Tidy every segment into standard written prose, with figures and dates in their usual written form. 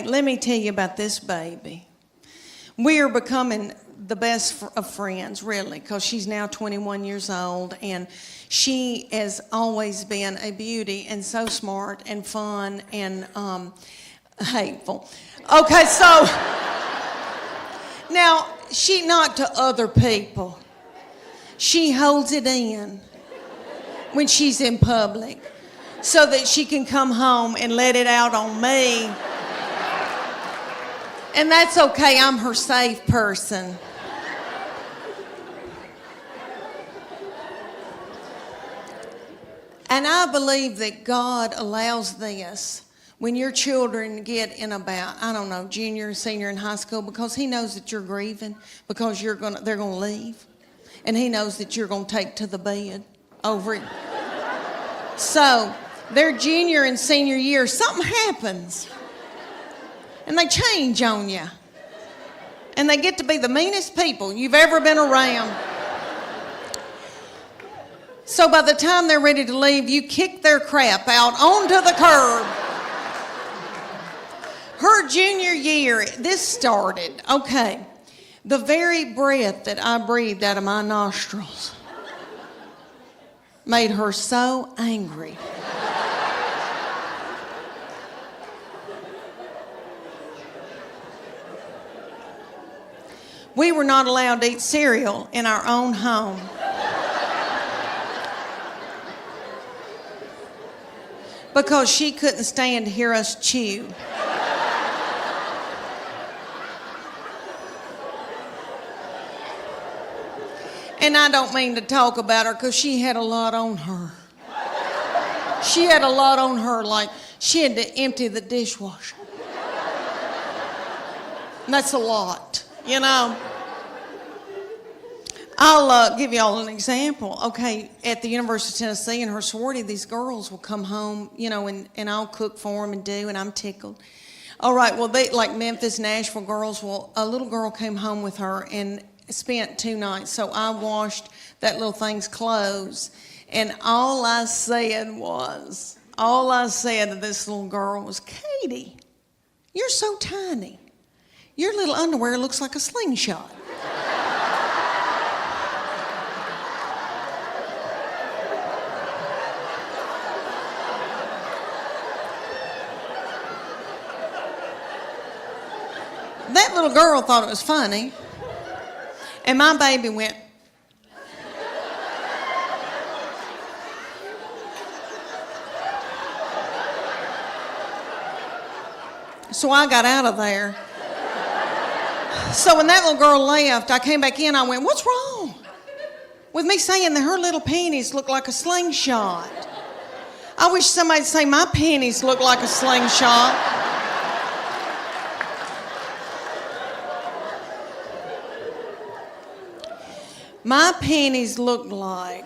Let me tell you about this baby. We are becoming the best of friends, really, because she's now 21 years old, and she has always been a beauty and so smart and fun and hateful. Okay, so now she not to other people. She holds it in when she's in public so that she can come home and let it out on me. And that's okay, I'm her safe person. And I believe that God allows this when your children get in about, I don't know, junior, senior in high school, because He knows that you're grieving, because they're going to leave. And He knows that you're going to take to the bed over it. So, their junior and senior year, something happens. And they change on you. And they get to be the meanest people you've ever been around. So by the time they're ready to leave, you kick their crap out onto the curb. Her junior year, this started, okay, the very breath that I breathed out of my nostrils made her so angry. We were not allowed to eat cereal in our own home. Because she couldn't stand to hear us chew. And I don't mean to talk about her because she had a lot on her. She had a lot on her, like she had to empty the dishwasher. And that's a lot, you know. I'll give you all an example. Okay, at the University of Tennessee in her sorority, these girls will come home, you know, and I'll cook for them and do, and I'm tickled. All right, well, they like Memphis, Nashville girls. Well, a little girl came home with her and spent 2 nights. So I washed that little thing's clothes, and all I said to this little girl was, Katie, you're so tiny. Your little underwear looks like a slingshot. That little girl thought it was funny, and my baby went. So I got out of there. So when that little girl left, I came back in, I went, what's wrong with me saying that her little panties look like a slingshot? I wish somebody'd say my panties look like a slingshot. My panties looked like...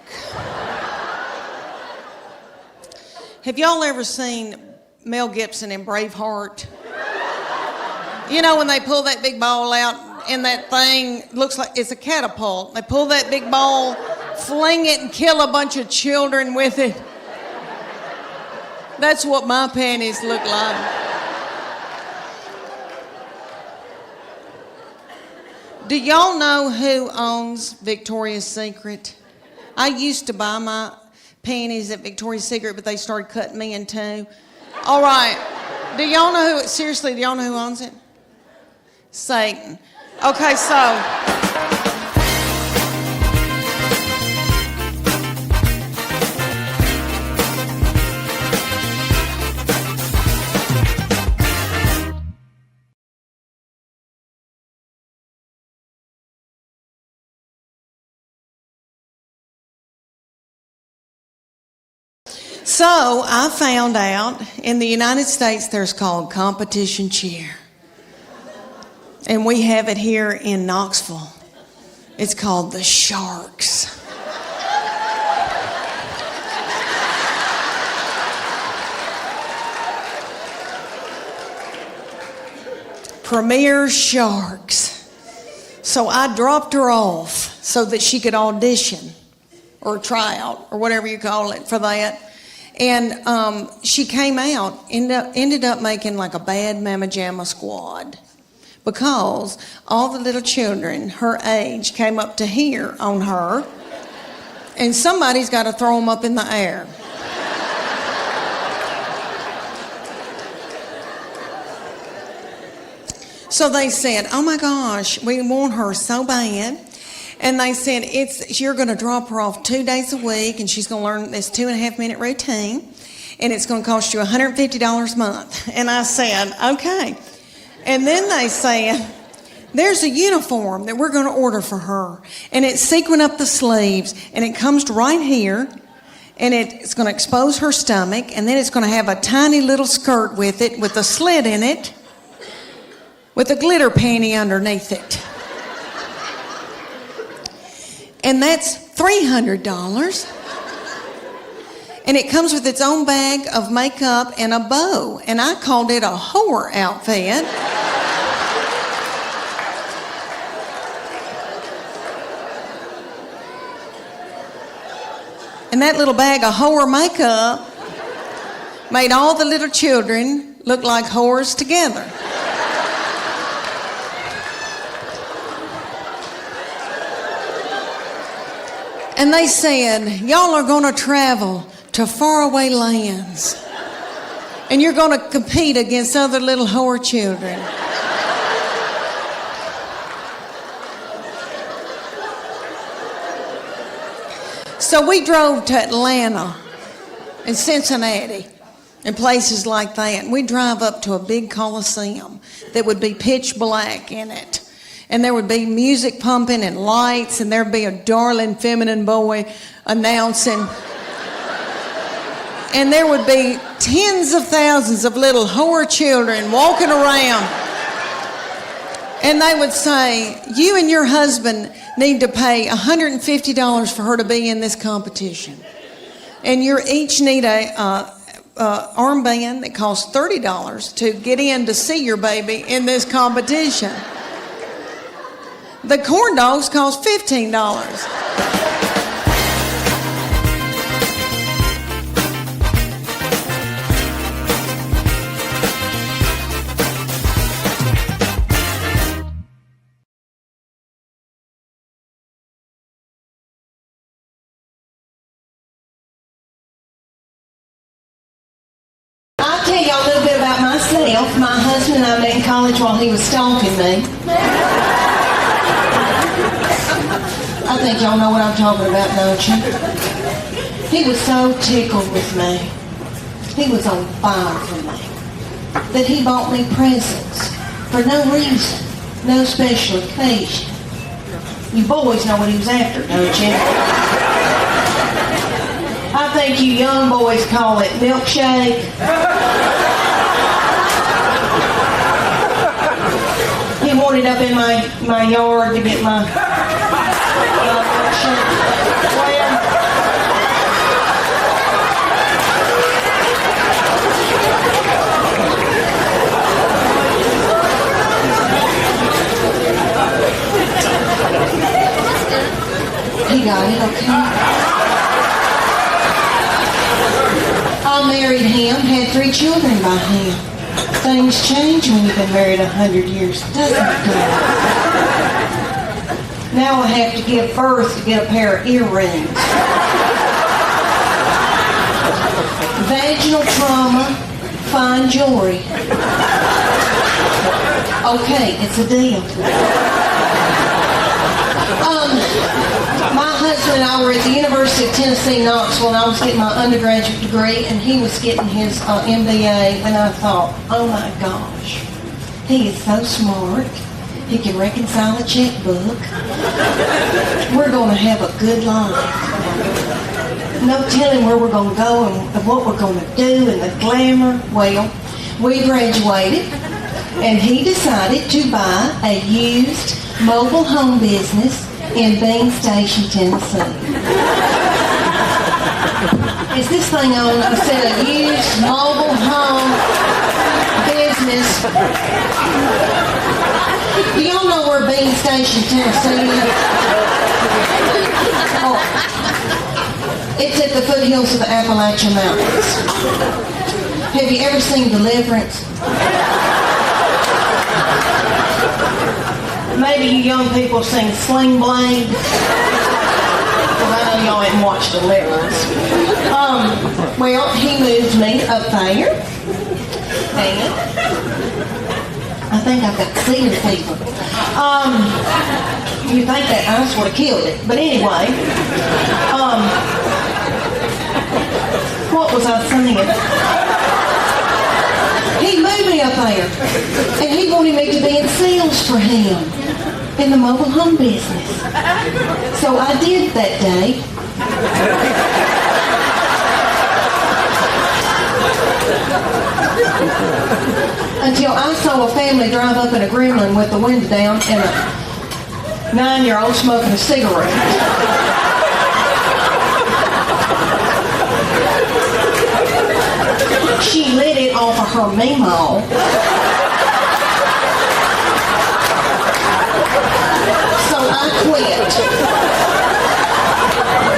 Have y'all ever seen Mel Gibson in Braveheart? You know when they pull that big ball out and that thing looks like it's a catapult. They pull that big ball, fling it and kill a bunch of children with it. That's what my panties look like. Do y'all know who owns Victoria's Secret? I used to buy my panties at Victoria's Secret, but they started cutting me in two. All right. Do y'all know who, seriously, do y'all know who owns it? Satan. Okay, so. So I found out in the United States there's called competition cheer. And we have it here in Knoxville. It's called the Sharks. Premier Sharks. So I dropped her off so that she could audition or try out or whatever you call it for that. And she came out, ended up making like a bad Mama Jamma squad because all the little children her age came up to here on her, and somebody's got to throw them up in the air. So they said, oh my gosh, we want her so bad. And they said, you're going to drop her off 2 days a week, and she's going to learn this 2.5-minute routine, and it's going to cost you $150 a month. And I said, okay. And then they said, there's a uniform that we're going to order for her, and it's sequined up the sleeves, and it comes to right here, and it's going to expose her stomach, and then it's going to have a tiny little skirt with it, with a slit in it, with a glitter panty underneath it. And that's $300. And it comes with its own bag of makeup and a bow. And I called it a whore outfit. And that little bag of whore makeup made all the little children look like whores together. And they said, y'all are going to travel to faraway lands, and you're going to compete against other little whore children. So we drove to Atlanta and Cincinnati and places like that. And we'd drive up to a big coliseum that would be pitch black in it. And there would be music pumping and lights, and there'd be a darling feminine boy announcing. And there would be tens of thousands of little whore children walking around. And they would say, you and your husband need to pay $150 for her to be in this competition. And you each need a armband that costs $30 to get in to see your baby in this competition. The corn dogs cost $15. I'll tell y'all a little bit about myself. My husband and I met in college while he was stalking me. I think y'all know what I'm talking about, don't you? He was so tickled with me. He was on fire for me. That he bought me presents for no reason, no special occasion. You boys know what he was after, don't you? I think you young boys call it milkshake. He wanted up in my yard to get my he got it, okay. I married him, had 3 children by him. Things change when you've been married 100 years, doesn't it? Now I have to give birth to get a pair of earrings. Vaginal trauma, fine jewelry. Okay, it's a deal. My husband and I were at the University of Tennessee, Knoxville, and I was getting my undergraduate degree, and he was getting his MBA, and I thought, oh my gosh, he is so smart. He can reconcile a checkbook. We're going to have a good life. No telling where we're going to go and what we're going to do and the glamour. Well, we graduated, and he decided to buy a used mobile home business in Bean Station, Tennessee. Is this thing on? I said a used mobile home business. Do y'all know where Bean Station, Tennessee is? Oh. It's at the foothills of the Appalachian Mountains. Have you ever seen Deliverance? Maybe you young people sing Sling Blade. Because I know y'all haven't watched Deliverance. Well, he moved me up there. And I think I've got cedar fever. You think that ice would have killed it. But anyway, what was I saying? He moved me up there. And he wanted me to be in sales for him in the mobile home business. So I did that day. Until I saw a family drive up in a gremlin with the window down and a 9-year-old smoking a cigarette. She lit it off of her Milo. So I quit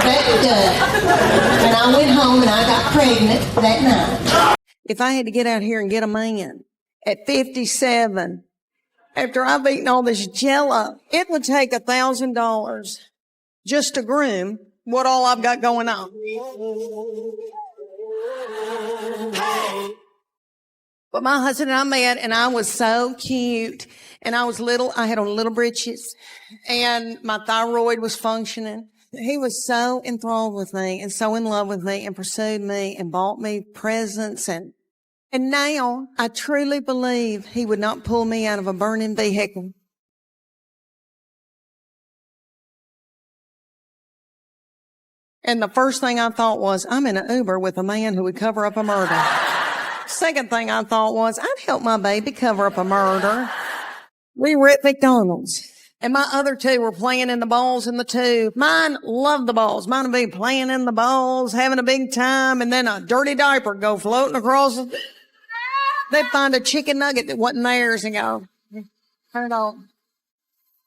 that day. And I went home and I got pregnant that night. If I had to get out here and get a man at 57, after I've eaten all this Jell-O, it would take $1,000 just to groom what all I've got going on. But my husband and I met, and I was so cute, and I was little. I had on little breeches, and my thyroid was functioning. He was so enthralled with me and so in love with me and pursued me and bought me presents. And now I truly believe he would not pull me out of a burning vehicle. And the first thing I thought was, I'm in an Uber with a man who would cover up a murder. Second thing I thought was, I'd help my baby cover up a murder. We were at McDonald's. And my other two were playing in the balls in the tube. Mine loved the balls. Mine would be playing in the balls, having a big time, and then a dirty diaper go floating across. They'd find a chicken nugget that wasn't theirs and go, turn it on.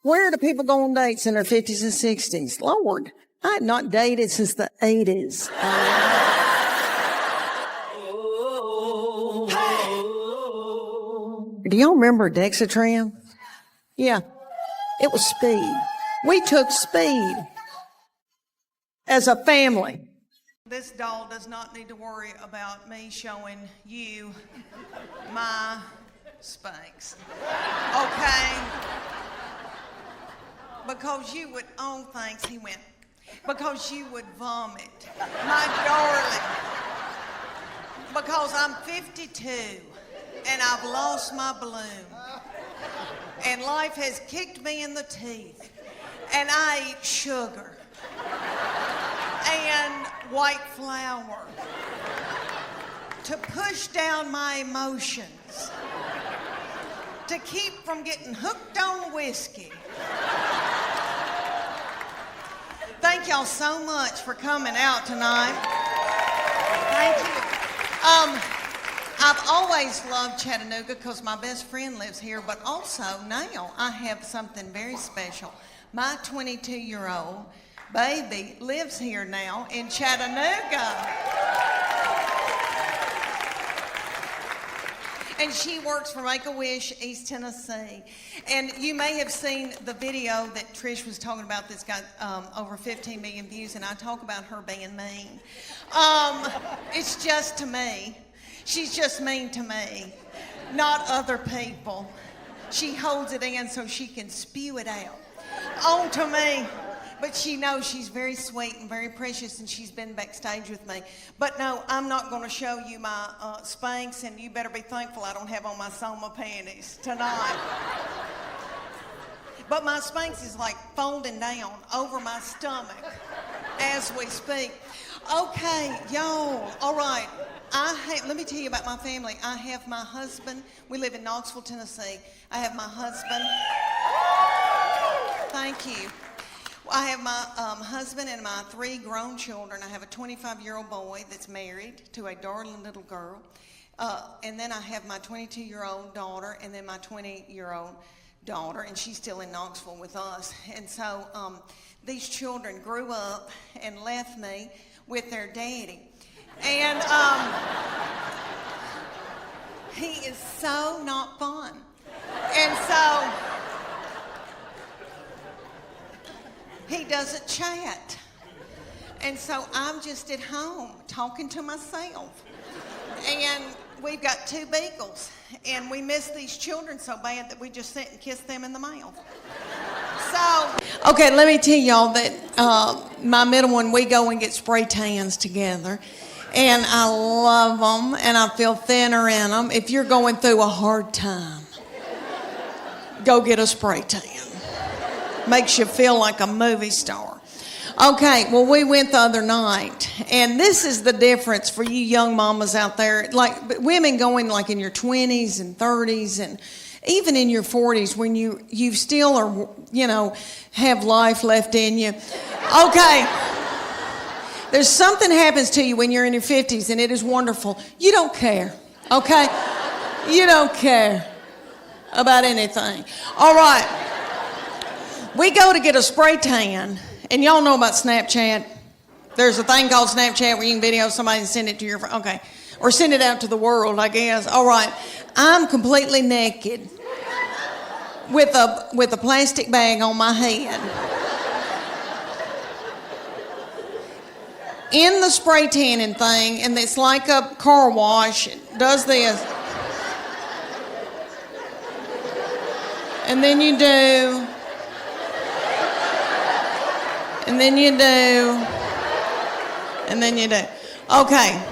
Where do people go on dates in their 50s and 60s? Lord, I had not dated since the 80s. Do y'all remember Dexatran? Yeah. It was speed. We took speed as a family. This doll does not need to worry about me showing you my Spanx. Okay? Because you would, oh, thanks, he went. Because you would vomit. My darling. Because I'm 52 and I've lost my balloon. And life has kicked me in the teeth. And I eat sugar. And white flour. To push down my emotions. To keep from getting hooked on whiskey. Thank y'all so much for coming out tonight. Thank you. I've always loved Chattanooga because my best friend lives here, but also now I have something very special. My 22-year-old baby lives here now in Chattanooga. And she works for Make-A-Wish, East Tennessee. And you may have seen the video that Trish was talking about that's got over 15 million views, and I talk about her being mean. It's just to me. She's just mean to me, not other people. She holds it in so she can spew it out onto me. But she knows she's very sweet and very precious, and she's been backstage with me. But no, I'm not going to show you my Spanx, and you better be thankful I don't have on my Soma panties tonight. But my Spanx is like folding down over my stomach as we speak. Okay, y'all, all right. Let me tell you about my family. I have my husband. We live in Knoxville, Tennessee. I have my husband. Thank you. I have my husband and my 3 grown children. I have a 25-year-old boy that's married to a darling little girl. And then I have my 22-year-old daughter and then my 20-year-old daughter, and she's still in Knoxville with us. And so these children grew up and left me with their daddy. And he is so not fun. And so he doesn't chat. And so I'm just at home talking to myself. And we've got 2 beagles. And we miss these children so bad that we just sit and kiss them in the mouth. So, okay, let me tell y'all that my middle one, we go and get spray tans together. And I love them, and I feel thinner in them. If you're going through a hard time, go get a spray tan. Makes you feel like a movie star. Okay, well, we went the other night, and this is the difference for you young mamas out there. Like, women going like in your 20s and 30s and even in your 40s when you still are, you know, have life left in you. Okay. There's something happens to you when you're in your 50s, and it is wonderful. You don't care, okay? You don't care about anything. All right. We go to get a spray tan, and y'all know about Snapchat. There's a thing called Snapchat where you can video somebody and send it to your friend. Okay. Or send it out to the world, I guess. All right. I'm completely naked with a plastic bag on my head. In the spray tanning thing, and it's like a car wash. It does this. And then you do. And then you do. And then you do. Okay.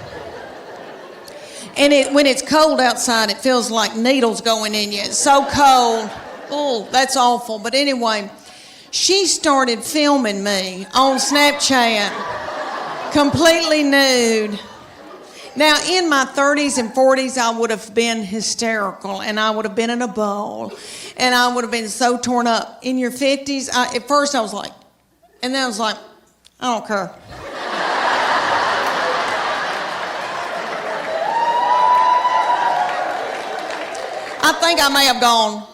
And when it's cold outside, it feels like needles going in you. It's so cold. Oh, that's awful. But anyway, she started filming me on Snapchat. Completely nude. Now, in my 30s and 40s, I would have been hysterical, and I would have been in a bowl, and I would have been so torn up. In your 50s, at first I was like, and then I was like, I don't care. I think I may have gone.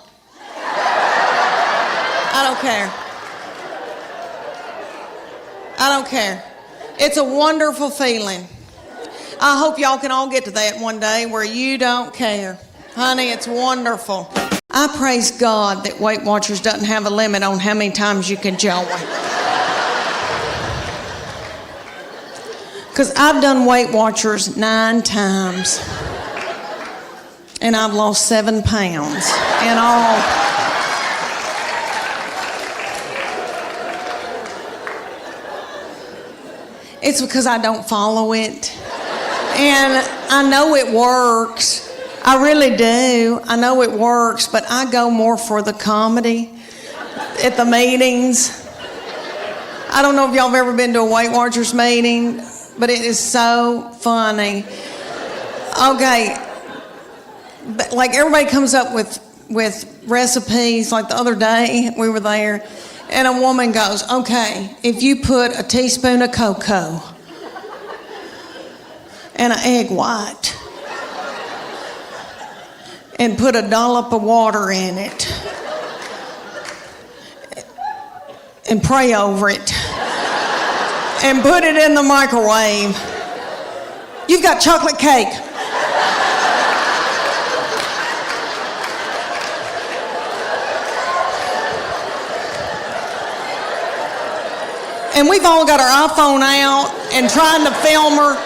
I don't care. I don't care. It's a wonderful feeling. I hope y'all can all get to that one day where you don't care. Honey, it's wonderful. I praise God that Weight Watchers doesn't have a limit on how many times you can join. Because I've done Weight Watchers 9 times. And I've lost 7 pounds in all. It's because I don't follow it. And I know it works. I really do. I know it works, but I go more for the comedy at the meetings. I don't know if y'all have ever been to a Weight Watchers meeting, but it is so funny. Okay. But like everybody comes up with recipes. Like the other day, we were there. And a woman goes, okay, if you put a teaspoon of cocoa and an egg white and put a dollop of water in it and pray over it and put it in the microwave, you've got chocolate cake. And we've all got our iPhone out and trying to film her.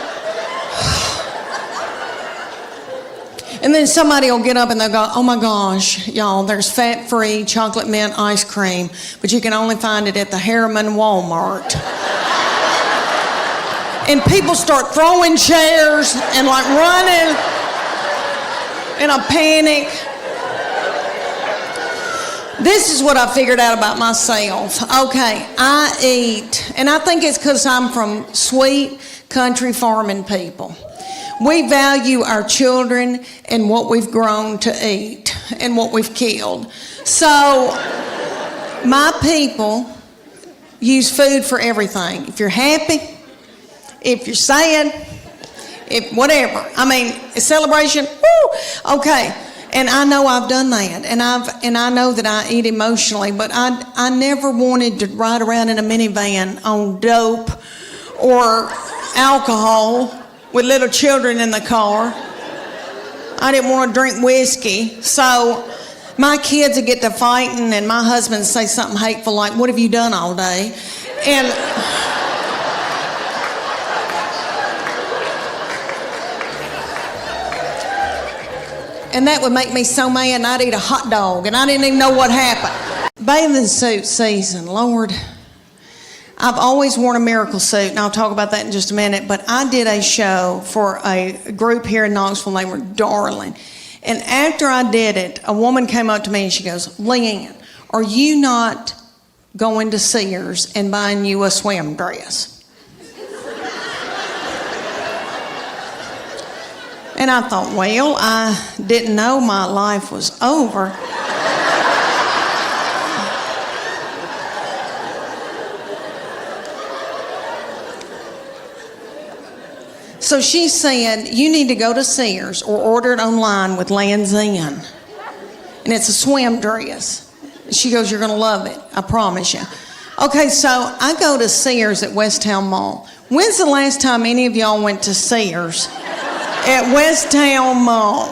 And then somebody will get up and they'll go, oh my gosh, y'all, there's fat-free chocolate mint ice cream, but you can only find it at the Harriman Walmart. And people start throwing chairs and like running in a panic. This is what I figured out about myself. Okay, I eat, and I think it's because I'm from sweet country farming people. We value our children and what we've grown to eat and what we've killed. So my people use food for everything. If you're happy, if you're sad, if whatever. I mean, a celebration, woo, okay. And I know I've done that, and I know that I eat emotionally, but I never wanted to ride around in a minivan on dope or alcohol with little children in the car. I didn't want to drink whiskey. So my kids would get to fighting and my husband would say something hateful like, "What have you done all day?" And that would make me so mad, and I'd eat a hot dog, and I didn't even know what happened. Bathing suit season, Lord. I've always worn a miracle suit, and I'll talk about that in just a minute, but I did a show for a group here in Knoxville. They were darling. And after I did it, a woman came up to me and she goes, "Leanne, are you not going to Sears and buying you a swim dress?" And I thought, well, I didn't know my life was over. So she said, "You need to go to Sears or order it online with Land's End. And it's a swim dress." She goes, "You're going to love it, I promise you." Okay, so I go to Sears at West Town Mall. When's the last time any of y'all went to Sears at West Town Mall?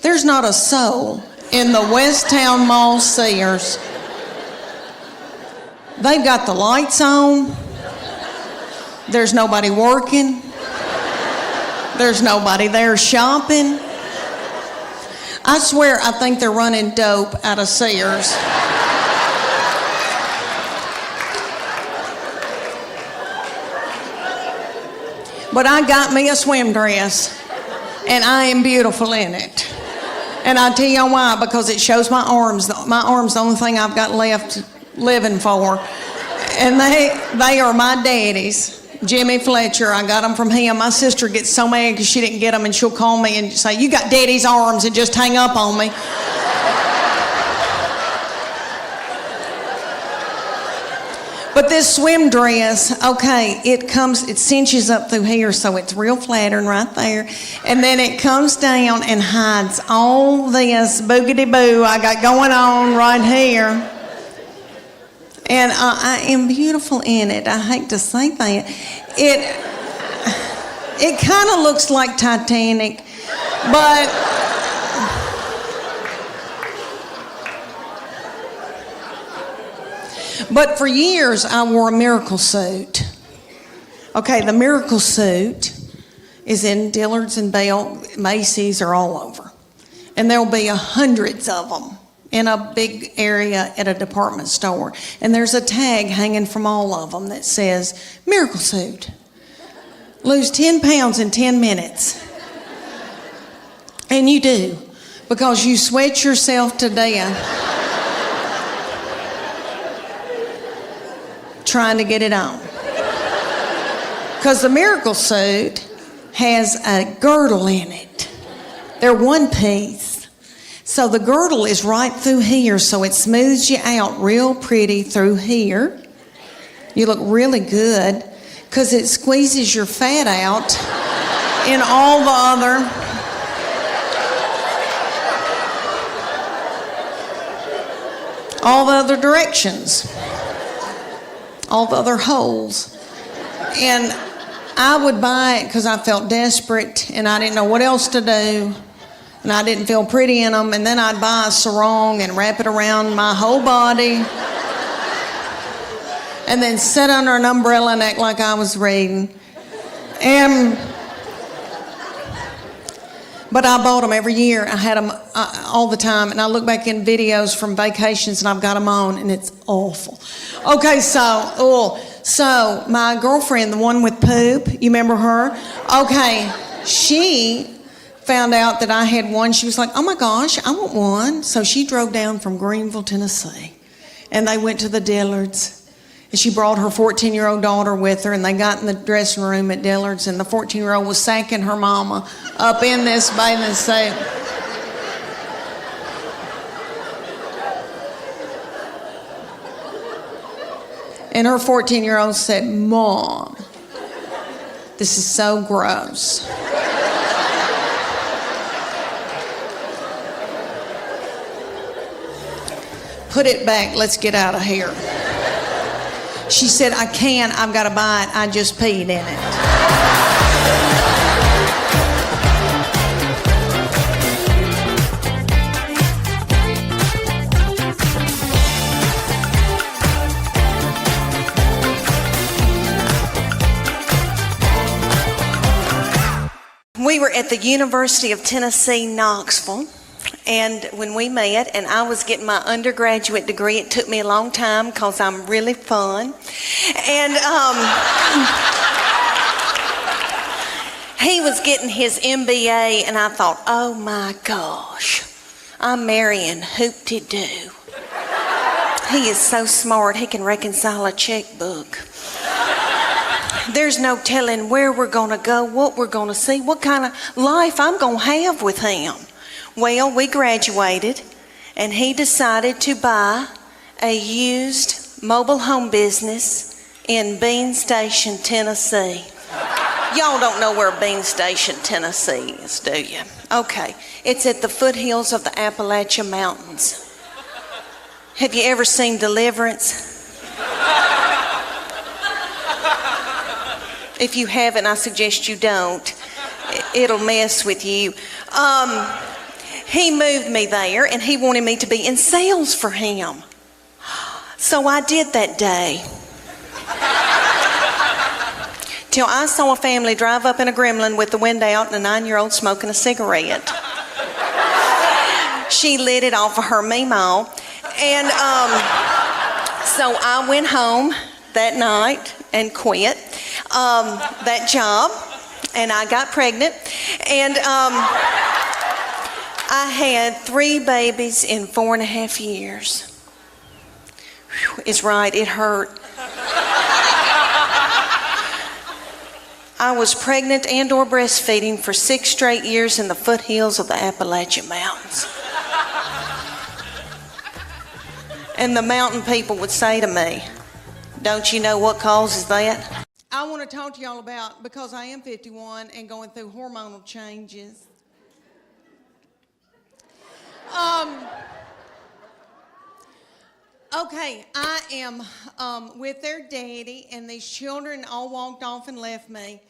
There's not a soul in the West Town Mall Sears. They've got the lights on. There's nobody working. There's nobody there shopping. I swear I think they're running dope out of Sears. But I got me a swim dress, and I am beautiful in it. And I'll tell you why, because it shows my arms. My arms, the only thing I've got left living for. And they are my daddy's. Jimmy Fletcher, I got them from him. My sister gets so mad because she didn't get them, and she'll call me and say, "You got daddy's arms," and just hang up on me. But this swim dress, okay, it cinches up through here, so it's real flattering right there. And then it comes down and hides all this boogity-boo I got going on right here. And I am beautiful in it. I hate to say that. It kind of looks like Titanic, but for years I wore a miracle suit. Okay, the miracle suit is in Dillard's and Bell, Macy's, are all over. And there'll be hundreds of them in a big area at a department store. And there's a tag hanging from all of them that says, "Miracle Suit. Lose 10 pounds in 10 minutes. And you do, because you sweat yourself to death trying to get it on. Because the miracle suit has a girdle in it. They're one piece. So the girdle is right through here, so it smooths you out real pretty through here. You look really good because it squeezes your fat out in all the other directions, all the other holes. And I would buy it because I felt desperate and I didn't know what else to do. And I didn't feel pretty in them, and then I'd buy a sarong and wrap it around my whole body, and then sit under an umbrella and act like I was reading. But I bought them every year. I had them all the time, and I look back in videos from vacations, and I've got them on, and it's awful. Okay, so my girlfriend, the one with poop, you remember her? Okay, she found out that I had one. She was like, "Oh my gosh, I want one." So she drove down from Greenville, Tennessee, and they went to the Dillards. And she brought her 14-year-old daughter with her, and they got in the dressing room at Dillard's, and the 14-year-old was sacking her mama up in this bathing suit. And her 14-year-old said, "Mom, this is so gross." "Put it back, let's get out of here." She said, I can't, I've got to buy it. I just peed in it. We were at the University of Tennessee, Knoxville, and when we met, and I was getting my undergraduate degree, it took me a long time because I'm really fun, and he was getting his MBA, and I thought, oh my gosh, I'm marrying Hoop-de-Doo. He is so smart, he can reconcile a checkbook. There's no telling where we're going to go, what we're going to see, what kind of life I'm going to have with him. Well, we graduated, and he decided to buy a used mobile home business in Bean Station, Tennessee. Y'all don't know where Bean Station, Tennessee is, do you? Okay, it's at the foothills of the Appalachian Mountains. Have you ever seen Deliverance? If you haven't, I suggest you don't. It'll mess with you. He moved me there, and he wanted me to be in sales for him. So I did that day. Till I saw a family drive up in a Gremlin with the window out and a 9-year-old smoking a cigarette. She lit it off of her Mimo. And so I went home that night and quit that job, and I got pregnant, and I had 3 babies in 4.5 years. Whew, it's right, it hurt. I was pregnant and or breastfeeding for 6 straight years in the foothills of the Appalachian Mountains. And the mountain people would say to me, don't you know what causes that? I want to talk to y'all about, because I am 51 and going through hormonal changes. Okay, I am with their daddy, and these children all walked off and left me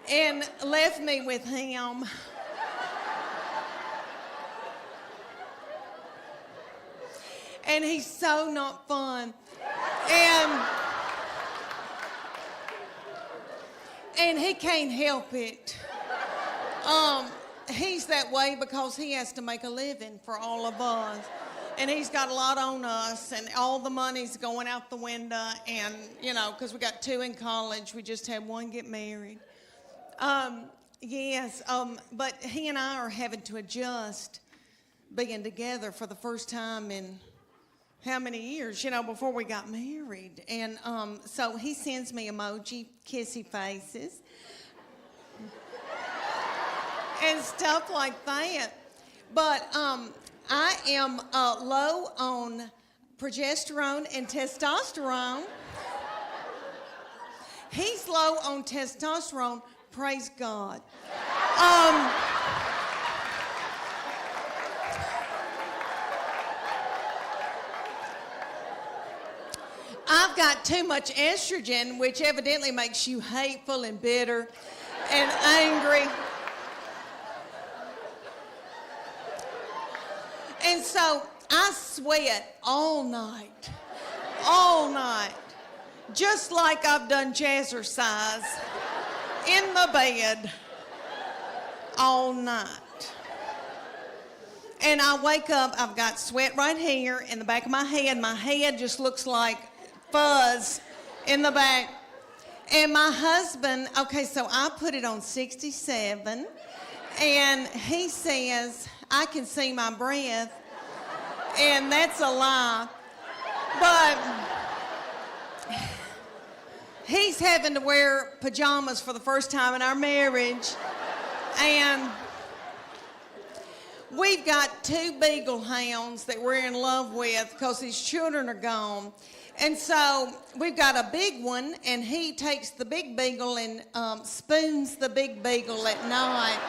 with him. And he's so not fun. And he can't help it. He's that way because he has to make a living for all of us. And he's got a lot on us, and all the money's going out the window. And, you know, because we got 2 in college, we just had 1 get married. But he and I are having to adjust being together for the first time in how many years, you know, before we got married. And so he sends me emoji, kissy faces, and stuff like that. But I am low on progesterone and testosterone. He's low on testosterone, praise God. I've got too much estrogen, which evidently makes you hateful and bitter and angry. And so I sweat all night, just like I've done jazzercise in the bed all night. And I wake up, I've got sweat right here in the back of my head. My head just looks like fuzz in the back. And my husband, okay, so I put it on 67, and he says, I can see my breath, and that's a lie. But he's having to wear pajamas for the first time in our marriage, and we've got 2 beagle hounds that we're in love with because his children are gone. And so we've got a big one, and he takes the big beagle and spoons the big beagle at night.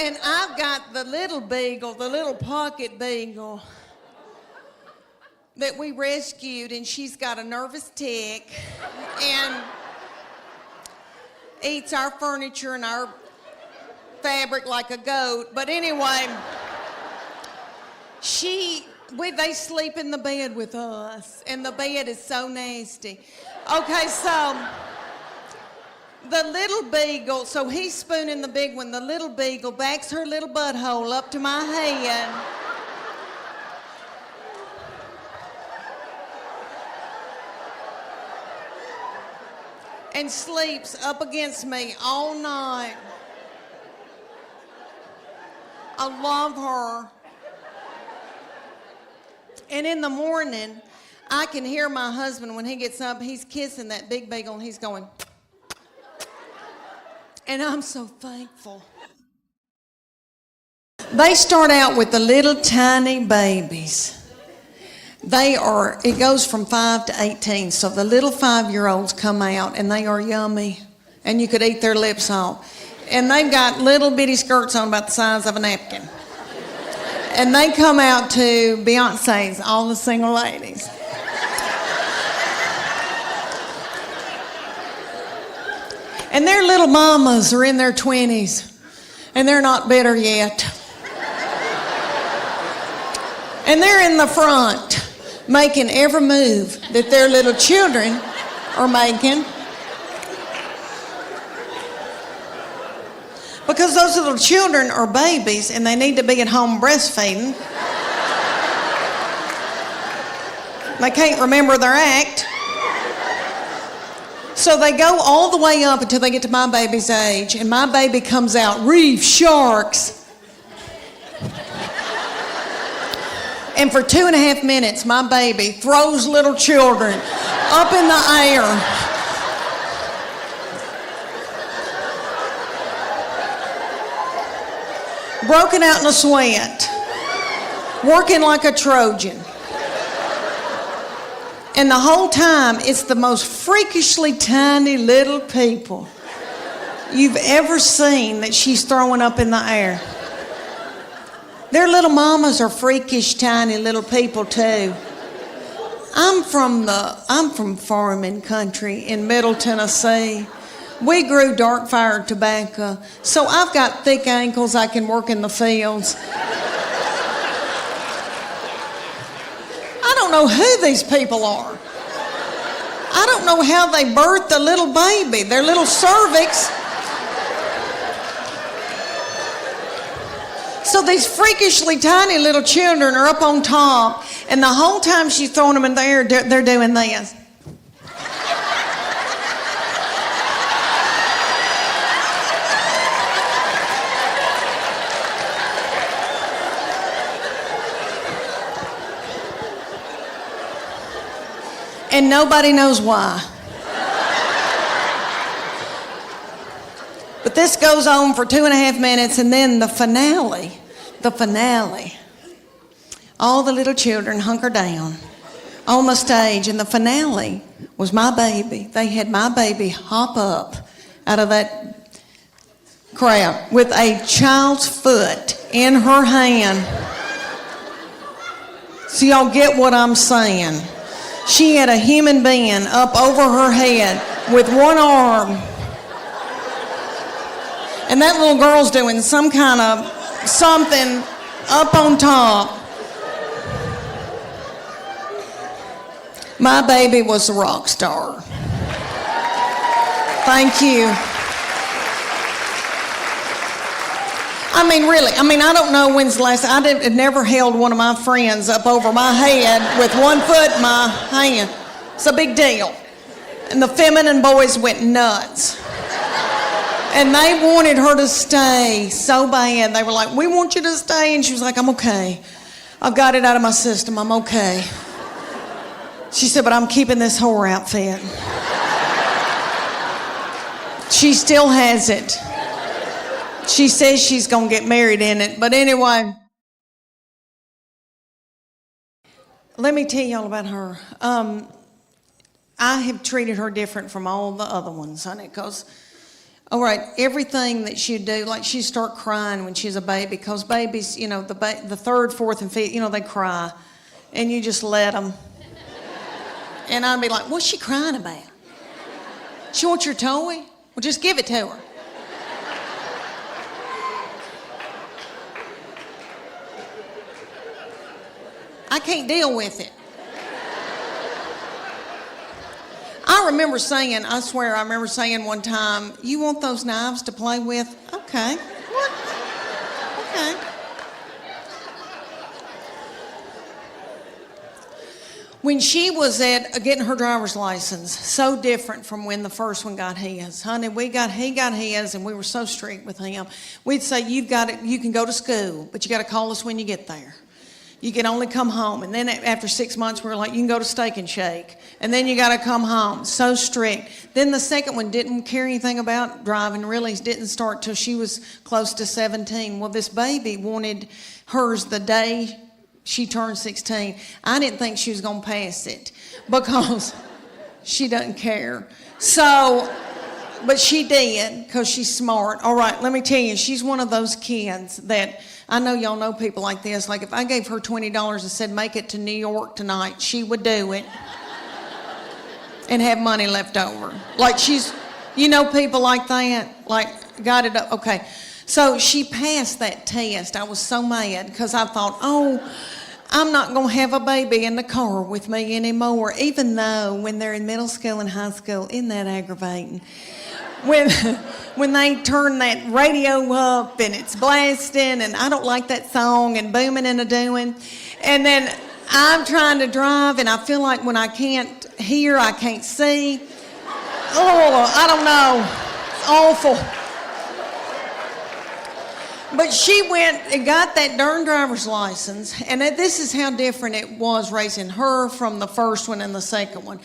And I've got the little beagle, the little pocket beagle that we rescued, and she's got a nervous tick and eats our furniture and our fabric like a goat. But anyway, they sleep in the bed with us, and the bed is so nasty. Okay, so the little beagle, so he's spooning the big one. The little beagle backs her little butthole up to my head. And sleeps up against me all night. I love her. And in the morning, I can hear my husband when he gets up, he's kissing that big beagle and he's going, and I'm so thankful. They start out with the little tiny babies. It goes from 5 to 18. So the little 5-year-olds come out and they are yummy. And you could eat their lips off. And they've got little bitty skirts on about the size of a napkin. And they come out to Beyonce's All the Single Ladies. And their little mamas are in their 20s. And they're not bitter yet. And they're in the front, making every move that their little children are making. Because those little children are babies and they need to be at home breastfeeding. They can't remember their act. So they go all the way up until they get to my baby's age, and my baby comes out, reef sharks. And for 2.5 minutes, my baby throws little children up in the air. Broken out in a sweat, working like a Trojan. And the whole time, it's the most freakishly tiny little people you've ever seen that she's throwing up in the air. Their little mamas are freakish, tiny little people too. I'm from farming country in Middle Tennessee. We grew dark fired tobacco, so I've got thick ankles. I can work in the fields. I don't know who these people are. I don't know how they birthed a little baby. Their little cervix. So these freakishly tiny little children are up on top, and the whole time she's throwing them in the air, they're doing this. And nobody knows why. But this goes on for 2.5 minutes, and then the finale. All the little children hunker down on the stage, and the finale was my baby. They had my baby hop up out of that crowd with a child's foot in her hand. So y'all get what I'm saying. She had a human being up over her head with one arm. And that little girl's doing some kind of something up on top. My baby was a rock star. Thank you. I mean, really, I don't know when's the last, had never held one of my friends up over my head with one foot in my hand. It's a big deal. And the feminine boys went nuts. And they wanted her to stay so bad. They were like, we want you to stay. And she was like, I'm okay. I've got it out of my system. I'm okay. She said, but I'm keeping this whore outfit. She still has it. She says she's going to get married in it. But anyway, let me tell y'all about her. I have treated her different from all the other ones, honey, because All right, everything that she'd do, like she'd start crying when she's a baby, because babies, you know, the third, fourth, and fifth, you know, they cry, and you just let them. And I'd be like, what's she crying about? She wants your toy? Well, just give it to her. I can't deal with it. I remember saying, I swear, I remember saying one time, you want those knives to play with? Okay. What? Okay. When she was at getting her driver's license, so different from when the first one got his. Honey, he got his, and we were so strict with him. We'd say, you can go to school, but you got to call us when you get there. You can only come home. And then after 6 months, we were like, you can go to Steak and Shake. And then you got to come home. So strict. Then the second one didn't care anything about driving, really didn't start till she was close to 17. Well, this baby wanted hers the day she turned 16. I didn't think she was going to pass it because she doesn't care. So, but she did because she's smart. All right, let me tell you, she's one of those kids that, I know y'all know people like this. Like if I gave her $20 and said, make it to New York tonight, she would do it and have money left over. Like she's, you know, people like that, like got it up. Okay. So she passed that test. I was so mad because I thought, oh, I'm not going to have a baby in the car with me anymore, even though when they're in middle school and high school, isn't that aggravating? When they turn that radio up and it's blasting and I don't like that song and booming and a-doing, and then I'm trying to drive and I feel like when I can't hear, I can't see. Oh, I don't know. It's awful. But she went and got that darn driver's license, and this is how different it was raising her from the first one and the second one.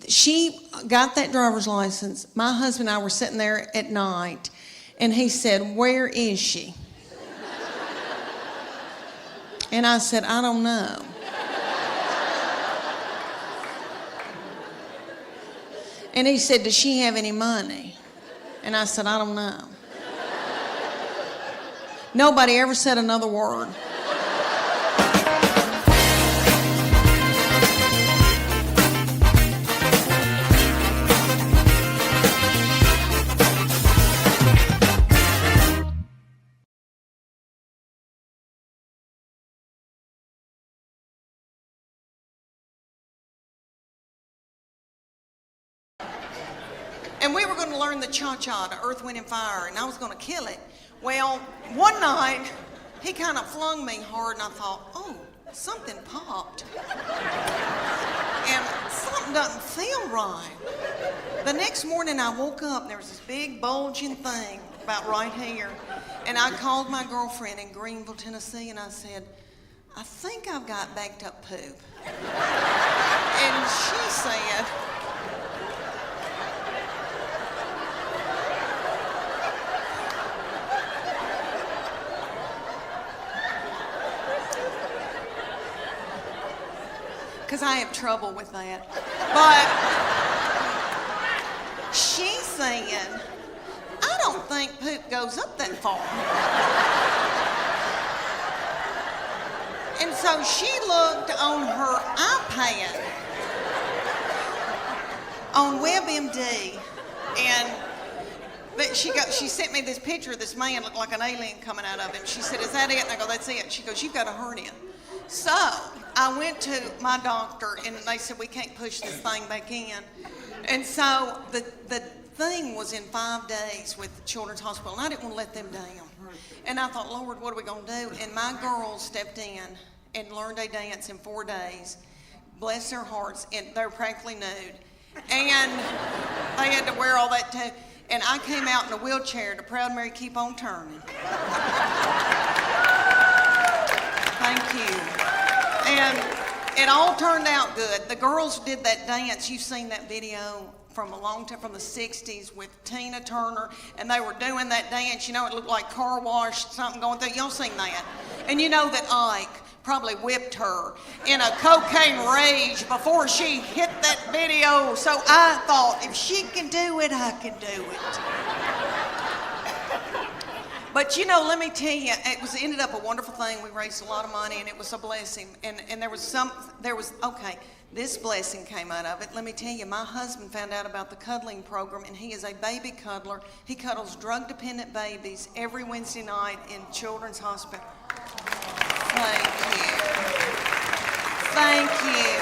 She got that driver's license. My husband and I were sitting there at night, and he said, where is she? And I said, I don't know. And he said, does she have any money? And I said, I don't know. Nobody ever said another word. And we were going to learn the cha-cha to Earth, Wind, and Fire, and I was going to kill it. Well, one night, he kind of flung me hard, and I thought, oh, something popped. And something doesn't feel right. The next morning, I woke up, and there was this big bulging thing about right here. And I called my girlfriend in Greenville, Tennessee, and I said, I think I've got backed up poop. And she said, because I have trouble with that. But she said, I don't think poop goes up that far. And so she looked on her iPad on WebMD, and she sent me this picture of this man looked like an alien coming out of him. She said, is that it? And I go, that's it. She goes, you've got a hernia. So I went to my doctor, and they said, we can't push this thing back in. And so the thing was in 5 days with the Children's Hospital, and I didn't want to let them down. And I thought, Lord, what are we going to do? And my girls stepped in and learned a dance in 4 days. Bless their hearts, and they were practically nude. And they had to wear all that too. And I came out in a wheelchair to Proud Mary Keep On Turning. Thank you. And it all turned out good. The girls did that dance. You've seen that video from a long time, from the 60s with Tina Turner, and they were doing that dance. You know, it looked like car wash, something going through. Y'all seen that? And you know that Ike probably whipped her in a cocaine rage before she hit that video. So I thought, if she can do it, I can do it. But you know, let me tell you, ended up a wonderful thing. We raised a lot of money, and it was a blessing. And this blessing came out of it. Let me tell you, my husband found out about the cuddling program, and he is a baby cuddler. He cuddles drug-dependent babies every Wednesday night in Children's Hospital. Thank you.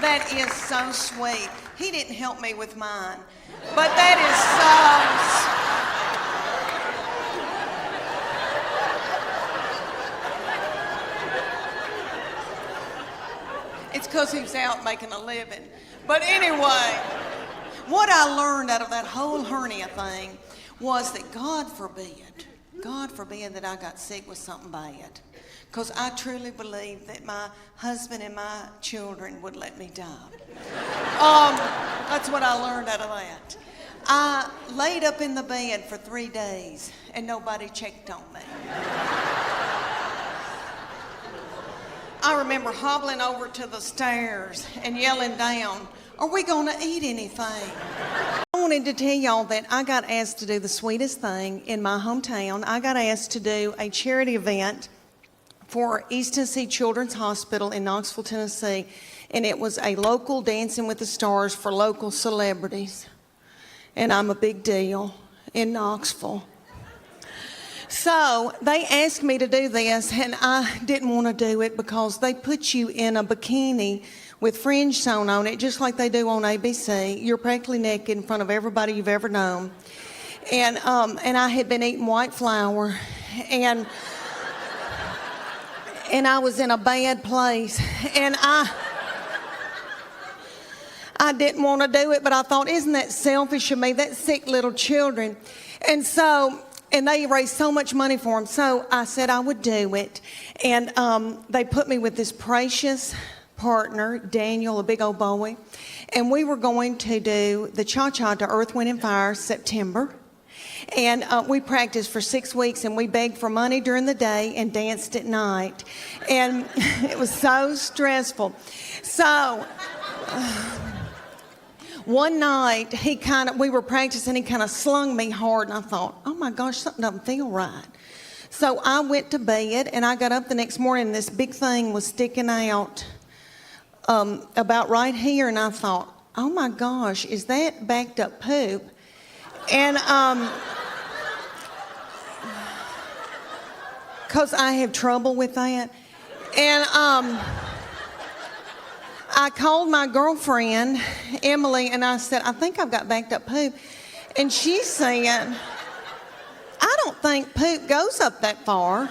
That is so sweet. He didn't help me with mine, but that is so sweet. It's because he was out making a living. But anyway, what I learned out of that whole hernia thing was that God forbid that I got sick with something bad. Because I truly believe that my husband and my children would let me die. That's what I learned out of that. I laid up in the bed for 3 days and nobody checked on me. I remember hobbling over to the stairs and yelling down, "Are we gonna eat anything?" I wanted to tell y'all that I got asked to do the sweetest thing in my hometown. I got asked to do a charity event for East Tennessee Children's Hospital in Knoxville, Tennessee. And it was a local Dancing with the Stars for local celebrities. And I'm a big deal in Knoxville. So they asked me to do this, and I didn't want to do it because they put you in a bikini with fringe sewn on it, just like they do on ABC. You're practically naked in front of everybody you've ever known. And I had been eating white flour, and I was in a bad place, and I didn't want to do it, but I thought, isn't that selfish of me? That's sick little children. And they raised so much money for them. So I said I would do it. And they put me with this precious partner, Daniel, a big old boy. And we were going to do the cha-cha to Earth, Wind, and Fire September. And we practiced for 6 weeks, and we begged for money during the day and danced at night. And it was so stressful. So one night, we were practicing, he kind of slung me hard, and I thought, oh my gosh, something doesn't feel right. So I went to bed, and I got up the next morning, and this big thing was sticking out about right here, and I thought, oh my gosh, is that backed up poop? And because I have trouble with that. And I called my girlfriend, Emily, and I said, I think I've got backed up poop. And she said, I don't think poop goes up that far.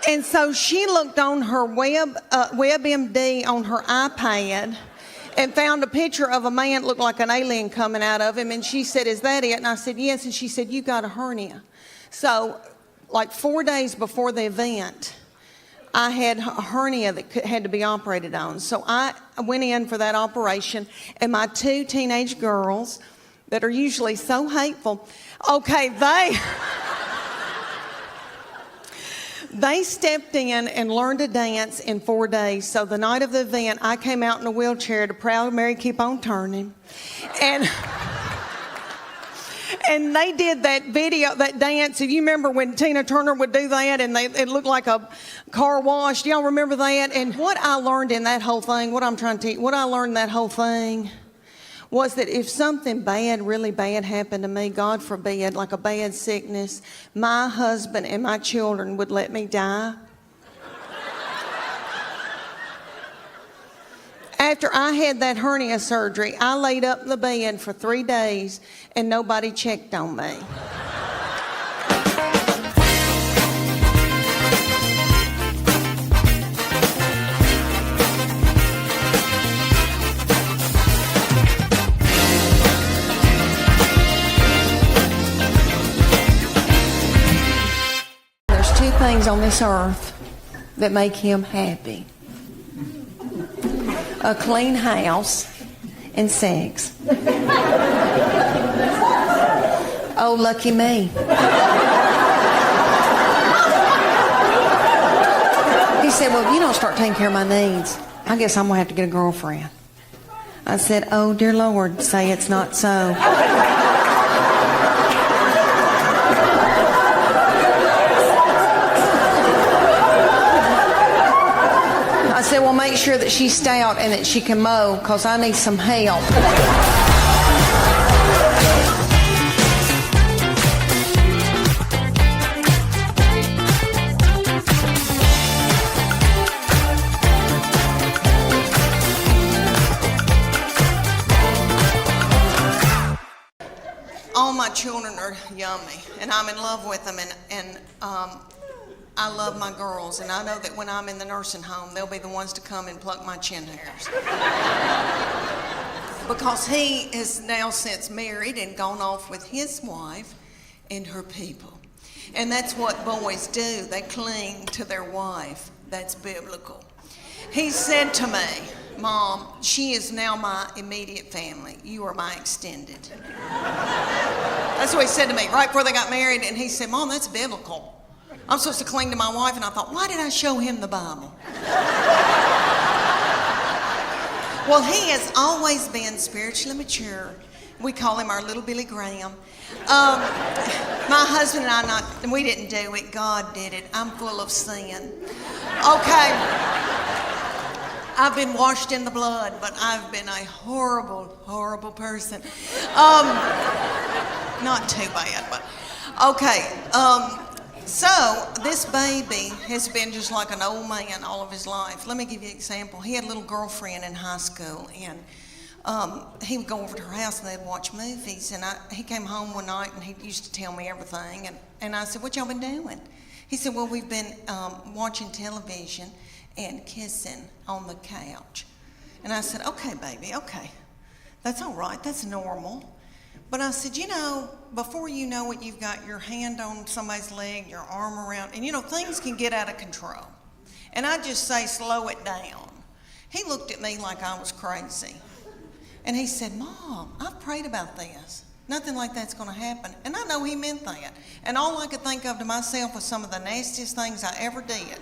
And so she looked on her WebMD on her iPad and found a picture of a man that looked like an alien coming out of him. And she said, is that it? And I said, yes. And she said, you got a hernia. So like 4 days before the event, I had a hernia that had to be operated on. So I went in for that operation, and my 2 teenage girls that are usually so hateful, they stepped in and learned to dance in 4 days. So the night of the event, I came out in a wheelchair to Proud Mary Keep On Turning. And they did that video, that dance. If you remember when Tina Turner would do that and it looked like a car wash. Do y'all remember that? And what I learned in that whole thing, what I learned in that whole thing was that if something bad, really bad happened to me, God forbid, like a bad sickness, my husband and my children would let me die. After I had that hernia surgery, I laid up in the bed for 3 days and nobody checked on me. There's 2 things on this earth that make him happy. A clean house and sex. Oh, lucky me. He said, well, if you don't start taking care of my needs, I guess I'm going to have to get a girlfriend. I said, oh, dear Lord, say it's not so. I said, well, make sure that she's stout and that she can mow, because I need some help. All my children are yummy, and I'm in love with them, and I love my girls, and I know that when I'm in the nursing home, they'll be the ones to come and pluck my chin hairs. Because he is now since married and gone off with his wife and her people. And that's what boys do. They cling to their wife. That's biblical. He said to me, Mom, she is now my immediate family. You are my extended. That's what he said to me right before they got married. And he said, Mom, that's biblical. I'm supposed to cling to my wife. And I thought, why did I show him the Bible? Well, he has always been spiritually mature. We call him our little Billy Graham. My husband and I, we didn't do it. God did it. I'm full of sin. Okay. I've been washed in the blood, but I've been a horrible, horrible person. Not too bad, but okay. So this baby has been just like an old man all of his life. Let me give you an example. He had a little girlfriend in high school, and he would go over to her house and they'd watch movies. And he came home one night and he used to tell me everything. And I said, what y'all been doing? He said, well, we've been watching television and kissing on the couch. And I said, okay, baby, okay. That's all right. That's normal. But I said, you know, before you know it, you've got your hand on somebody's leg, your arm around, and you know, things can get out of control. And I just say, slow it down. He looked at me like I was crazy. And he said, Mom, I've prayed about this. Nothing like that's going to happen. And I know he meant that. And all I could think of to myself was some of the nastiest things I ever did.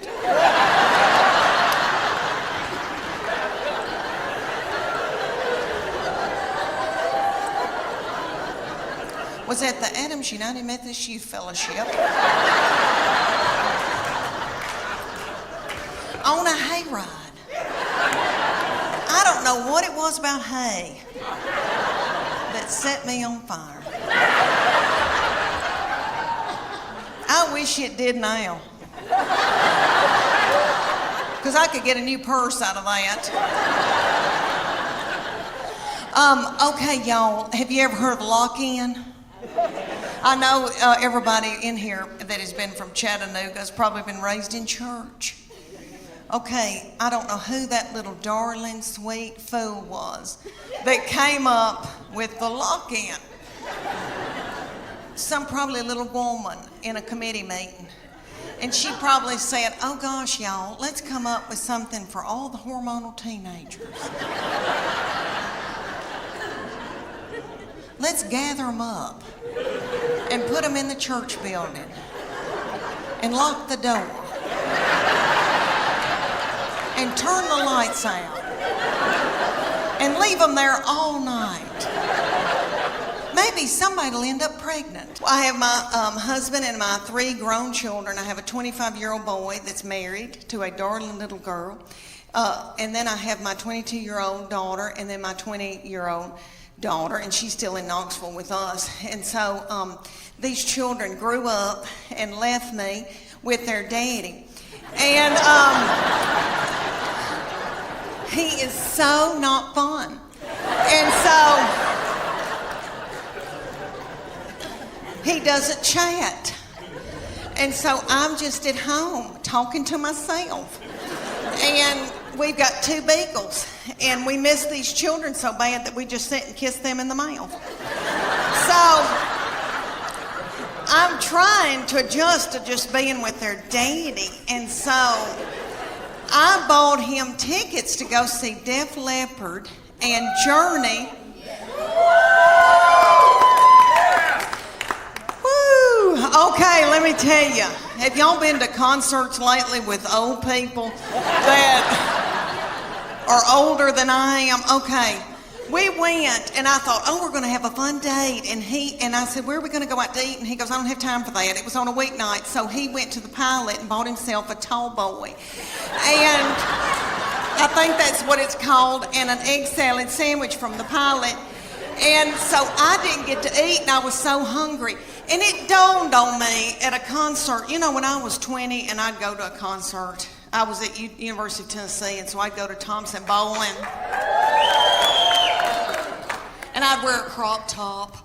Was at the Adams United Methodist Youth Fellowship on a hayride. I don't know what it was about hay that set me on fire. I wish it did now, because I could get a new purse out of that. Okay, y'all, have you ever heard of lock-in? I know everybody in here that has been from Chattanooga has probably been raised in church. Okay, I don't know who that little darling, sweet fool was that came up with the lock-in. Probably a little woman in a committee meeting. And she probably said, oh gosh, y'all, let's come up with something for all the hormonal teenagers. Let's gather them up and put them in the church building and lock the door and turn the lights out and leave them there all night. Maybe somebody will end up pregnant. I have my husband and my 3 grown children. I have a 25-year-old boy that's married to a darling little girl. And then I have my 22-year-old daughter and then my 20-year-old daughter, and she's still in Knoxville with us. And so these children grew up and left me with their daddy. And he is so not fun. And so he doesn't chat. And so I'm just at home talking to myself. And we've got 2 beagles, and we miss these children so bad that we just sit and kiss them in the mouth. So I'm trying to adjust to just being with their daddy, and so I bought him tickets to go see Def Leppard and Journey. Okay, let me tell you. Have y'all been to concerts lately with old people that are older than I am? Okay. we went, and I thought, oh, we're going to have a fun date. And I said, where are we going to go out to eat? And he goes, I don't have time for that. It was on a weeknight. So he went to the Pilot and bought himself a tall boy. And I think that's what it's called, and an egg salad sandwich from the Pilot. And so I didn't get to eat, and I was so hungry. And it dawned on me at a concert. You know, when I was 20 and I'd go to a concert, I was at University of Tennessee, and so I'd go to Thompson Bowling. And I'd wear a crop top.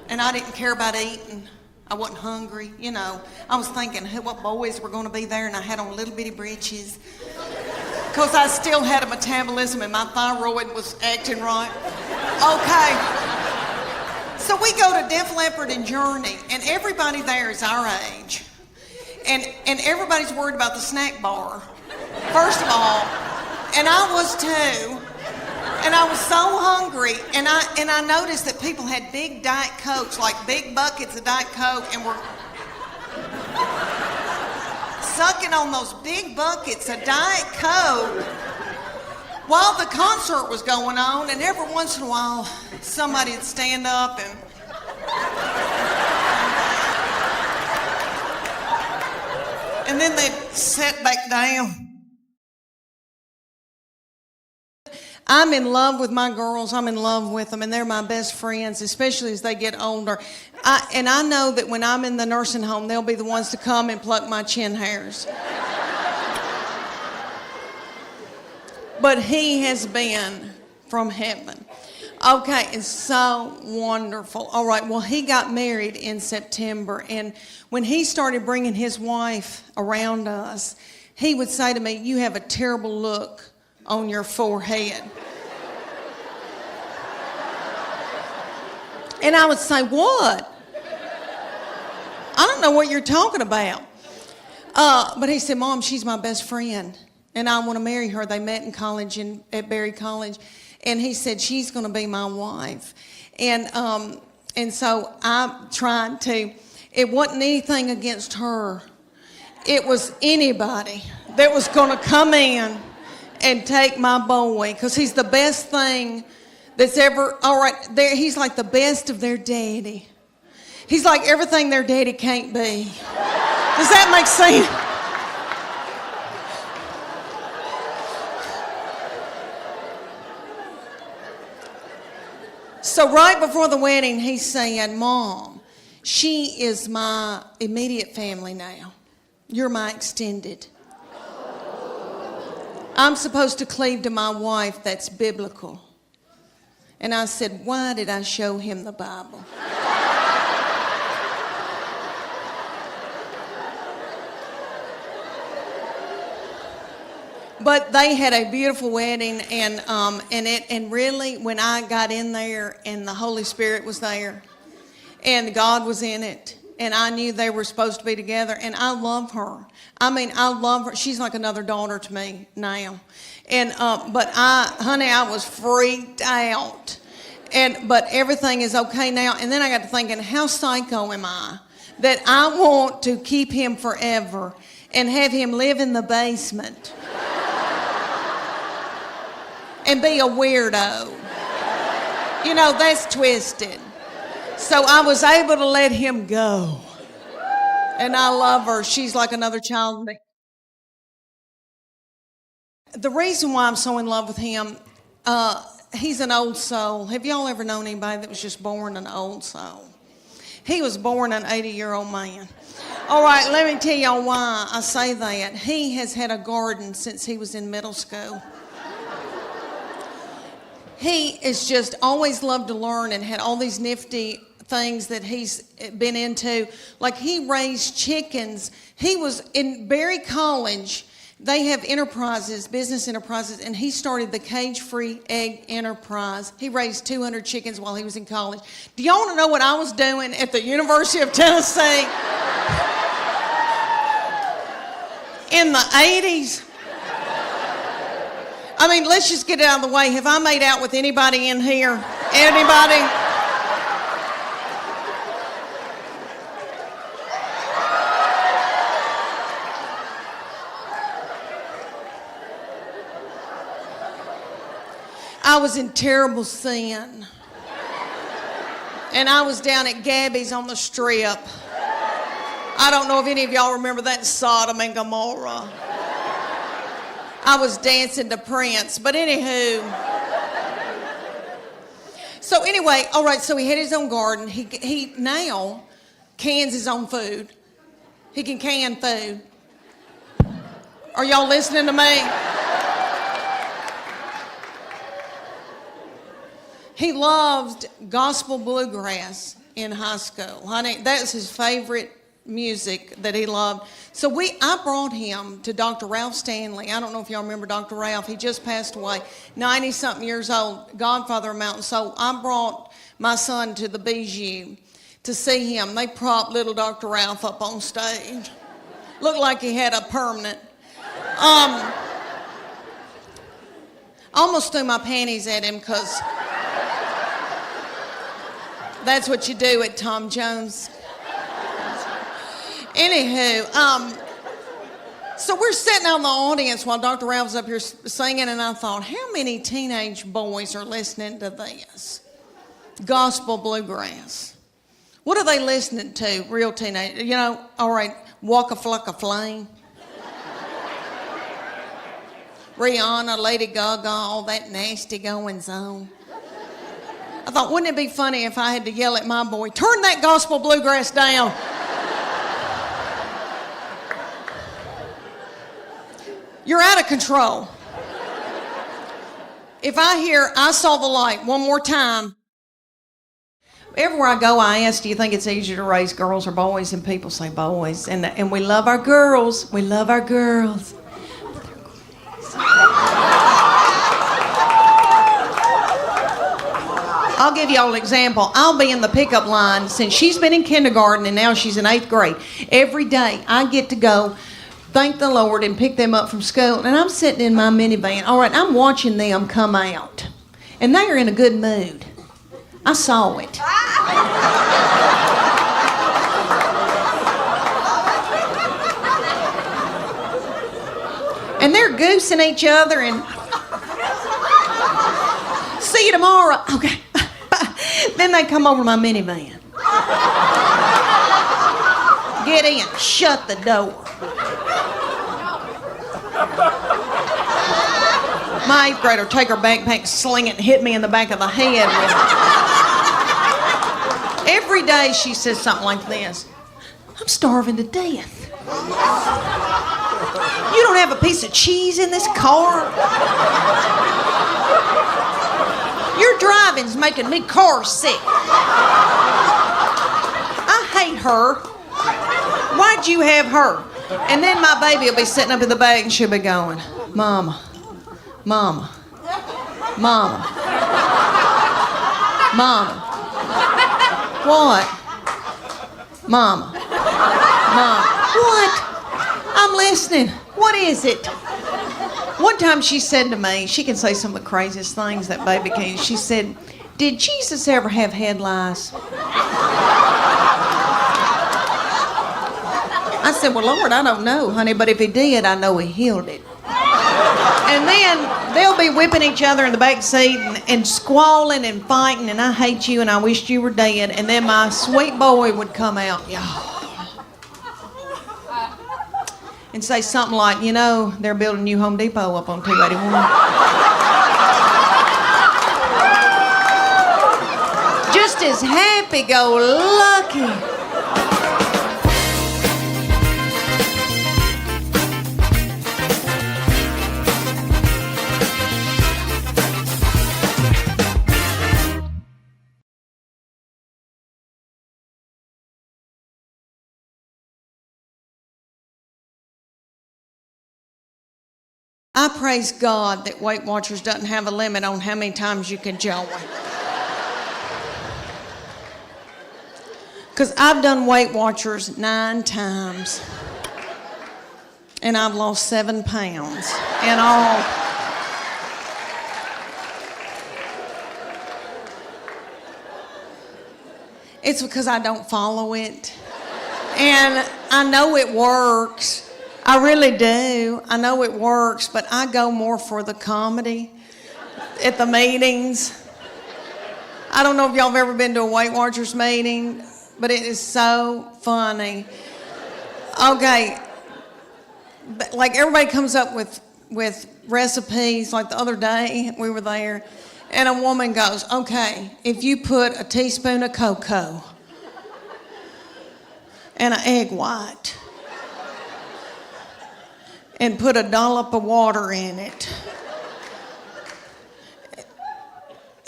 And I didn't care about eating. I wasn't hungry, you know. I was thinking what boys were going to be there, and I had on little bitty breeches. Because I still had a metabolism and my thyroid was acting right. Okay. So we go to Def Leppard and Journey, and everybody there is our age. And everybody's worried about the snack bar, first of all. And I was too. And I was so hungry, and I noticed that people had big Diet Cokes, like big buckets of Diet Coke, and were sucking on those big buckets of Diet Coke while the concert was going on. And every once in a while, somebody would stand up and then they'd sit back down. I'm in love with my girls. I'm in love with them, and they're my best friends, especially as they get older. And I know that when I'm in the nursing home, they'll be the ones to come and pluck my chin hairs. But he has been from heaven. Okay, it's so wonderful. All right, well, he got married in September, and when he started bringing his wife around us, he would say to me, you have a terrible look on your forehead. And I would say, what? I don't know what you're talking about. But he said, Mom, she's my best friend, and I want to marry her. They met in college at Berry College, and he said, she's going to be my wife. And so I tried to, it wasn't anything against her. It was anybody that was going to come in and take my boy, because he's the best thing that's ever, all right, he's like the best of their daddy. He's like everything their daddy can't be. Does that make sense? So right before the wedding, he said, Mom, she is my immediate family now. You're my extended. I'm supposed to cleave to my wife. That's biblical. And I said, why did I show him the Bible? But they had a beautiful wedding, and really, when I got in there and the Holy Spirit was there and God was in it, and I knew they were supposed to be together, and I love her. I mean, I love her. She's like another daughter to me now. And but I was freaked out. But everything is okay now. And then I got to thinking, how psycho am I that I want to keep him forever and have him live in the basement and be a weirdo? You know, that's twisted. So I was able to let him go. And I love her. She's like another child to me. The reason why I'm so in love with him, he's an old soul. Have y'all ever known anybody that was just born an old soul? He was born an 80-year-old man. All right, let me tell y'all why I say that. He has had a garden since he was in middle school. He has just always loved to learn and had all these nifty things that he's been into. Like, he raised chickens. He was in Berry College. They have enterprises, business enterprises, and he started the cage-free egg enterprise. He raised 200 chickens while he was in college. Do y'all want to know what I was doing at the University of Tennessee in the 80s? I mean, let's just get it out of the way. Have I made out with anybody in here? Anybody? I I was in terrible sin. And I was down at Gabby's on the Strip. I don't know if any of y'all remember that Sodom and Gomorrah. I was dancing to Prince, but anywho. So anyway, all right, so he had his own garden. He now cans his own food. He can can food. Are y'all listening to me? He loved gospel bluegrass in high school. Honey, that's his favorite music that he loved. So I brought him to Dr. Ralph Stanley. I don't know if y'all remember Dr. Ralph. He just passed away, 90-something years old, godfather of mountain. So I brought my son to the Bijou to see him. They propped little Dr. Ralph up on stage. Looked like he had a permanent. Almost threw my panties at him because that's what you do at Tom Jones. Anywho, so we're sitting out in the audience while Dr. Ralph's up here singing, and I thought, how many teenage boys are listening to this? Gospel bluegrass. What are they listening to, real teenage? You know, all right, Waka Flocka Flame. Rihanna, Lady Gaga, all that nasty goings on. I thought, wouldn't it be funny if I had to yell at my boy, turn that gospel bluegrass down. You're out of control. If I hear, I saw the light one more time. Everywhere I go, I ask, do you think it's easier to raise girls or boys? And people say boys. And we love our girls. We love our girls. I'll give you all an example. I'll be in the pickup line since she's been in kindergarten and now she's in 8th grade. Every day I get to go thank the Lord and pick them up from school. And I'm sitting in my minivan. All right, I'm watching them come out. And they are in a good mood. I saw it. And they're goosing each other and see you tomorrow. Okay. Then they come over my minivan. Get in. Shut the door. My 8th grader take her backpack, sling it, and hit me in the back of the head with it. Every day she says something like this. I'm starving to death. You don't have a piece of cheese in this car? Your driving's making me car sick. I hate her. Why'd you have her? And then my baby will be sitting up in the back and she'll be going, Mama, Mama, Mama, Mama. What? Mama, Mama. What? I'm listening. What is it? One time she said to me, she can say some of the craziest things, that baby can. She said, did Jesus ever have head lice? I said, well, Lord, I don't know, honey, but if he did, I know he healed it. And then they'll be whipping each other in the back seat and squalling and fighting, and I hate you and I wished you were dead. And then my sweet boy would come out, and say something like, you know, they're building a new Home Depot up on 281. Just as happy-go-lucky. I praise God that Weight Watchers doesn't have a limit on how many times you can join. Because I've done Weight Watchers 9 times. And I've lost 7 pounds in all. It's because I don't follow it. And I know it works. I really do. I know it works, but I go more for the comedy at the meetings. I don't know if y'all have ever been to a Weight Watchers meeting, but it is so funny. Okay, like everybody comes up with recipes. Like the other day, we were there, and a woman goes, okay, if you put a teaspoon of cocoa and an egg white and put a dollop of water in it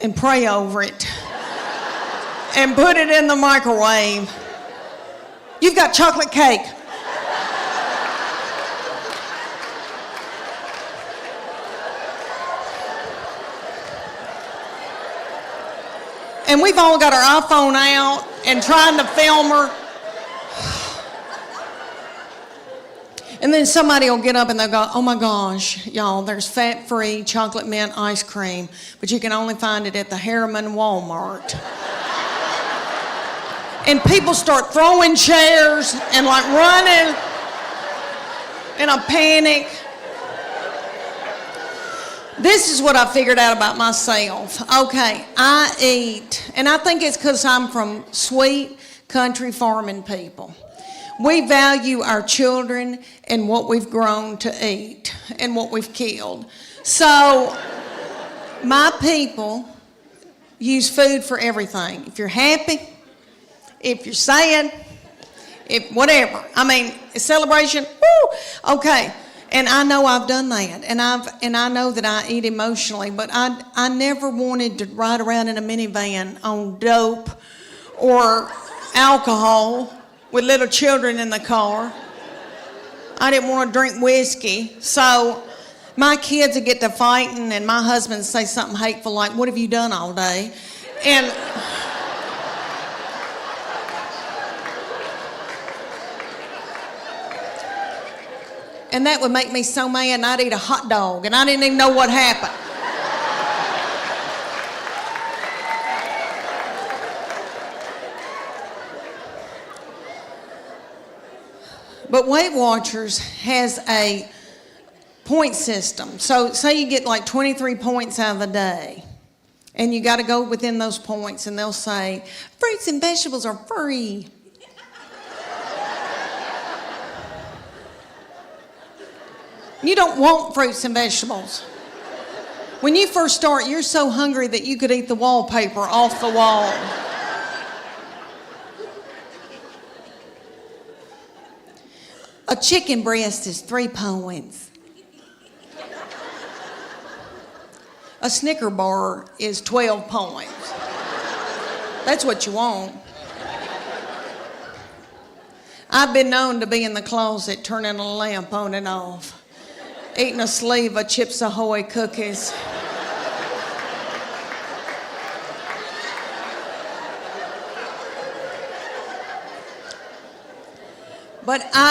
and pray over it and put it in the microwave, you've got chocolate cake. And we've all got our iPhone out and trying to film her. And then somebody will get up and they'll go, oh my gosh, y'all, there's fat-free chocolate mint ice cream, but you can only find it at the Harriman Walmart. And people start throwing chairs and like running in a panic. This is what I figured out about myself. Okay, I eat, and I think it's because I'm from sweet country farming people. We value our children and what we've grown to eat and what we've killed. So my people use food for everything. If you're happy, if you're sad, if whatever. I mean, a celebration, woo, okay. And I know I've done that, and I know that I eat emotionally, but I never wanted to ride around in a minivan on dope or alcohol with little children in the car. I didn't want to drink whiskey, so my kids would get to fighting, and my husband would say something hateful like, "What have you done all day?" And that would make me so mad, and I'd eat a hot dog, and I didn't even know what happened. But Weight Watchers has a point system. So say you get like 23 points out of the day, and you got to go within those points, and they'll say, fruits and vegetables are free. You don't want fruits and vegetables. When you first start, you're so hungry that you could eat the wallpaper off the wall. A chicken breast is 3 points. A Snicker bar is 12 points. That's what you want. I've been known to be in the closet turning a lamp on and off, eating a sleeve of Chips Ahoy cookies.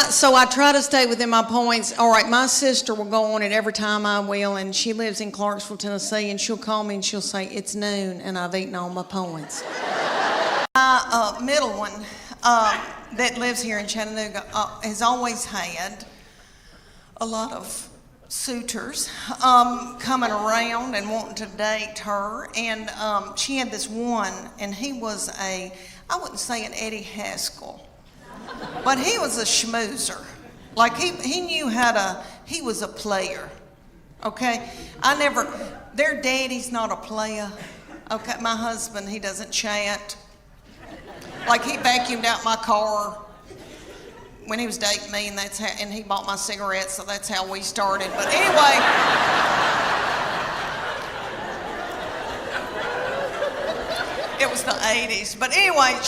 So I try to stay within my points. All right, my sister will go on it every time I will, and she lives in Clarksville, Tennessee, and she'll call me and she'll say, it's noon, and I've eaten all my points. My middle one that lives here in Chattanooga has always had a lot of suitors coming around and wanting to date her, and she had this one, and he was I wouldn't say an Eddie Haskell, but he was a schmoozer. Like he knew he was a player, okay? Their daddy's not a player, okay? My husband, he doesn't chat. Like he vacuumed out my car when he was dating me, and he bought my cigarettes, so that's how we started. But anyway, it was the 80s. But anyway,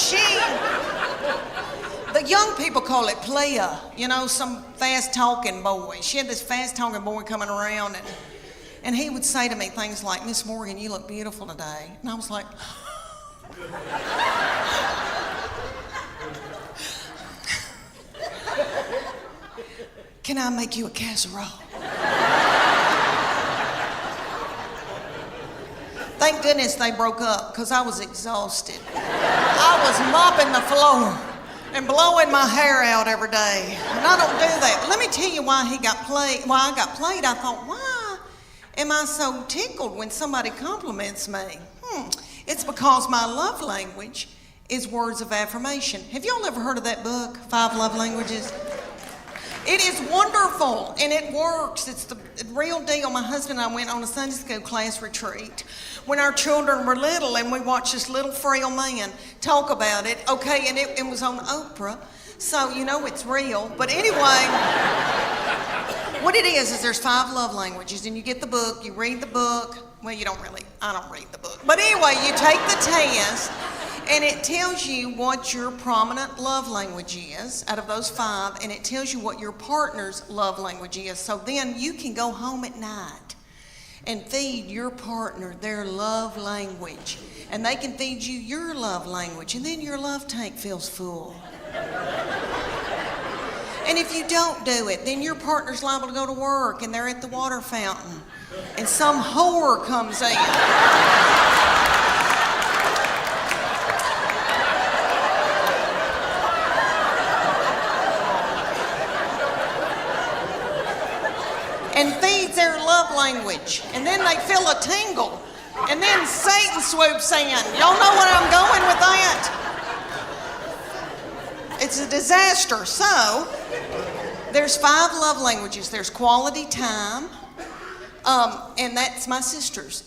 the young people call it playa, some fast-talking boy. She had this fast-talking boy coming around, and he would say to me things like, Miss Morgan, you look beautiful today. And I was like, can I make you a casserole? Thank goodness they broke up, because I was exhausted. I was mopping the floor and blowing my hair out every day. And I don't do that. Let me tell you why I got played. I thought, why? am I so tickled when somebody compliments me? It's because my love language is words of affirmation. Have y'all ever heard of that book, 5 Love Languages? It is wonderful, and it works. It's the real deal. My husband and I went on a Sunday school class retreat when our children were little, and we watched this little frail man talk about it. Okay, and it was on Oprah, so you know it's real. But anyway, what it is there's 5 love languages, and you get the book, you read the book. Well, you don't really, I don't read the book. But anyway, you take the test, and it tells you what your prominent love language is out of those 5, and it tells you what your partner's love language is. So then you can go home at night and feed your partner their love language, and they can feed you your love language, and then your love tank feels full. And if you don't do it, then your partner's liable to go to work, and they're at the water fountain, and some whore comes in. And feeds their love language. And then they feel a tingle. And then Satan swoops in. Y'all know where I'm going with that? It's a disaster. So, there's 5 love languages. There's quality time. And that's my sister's.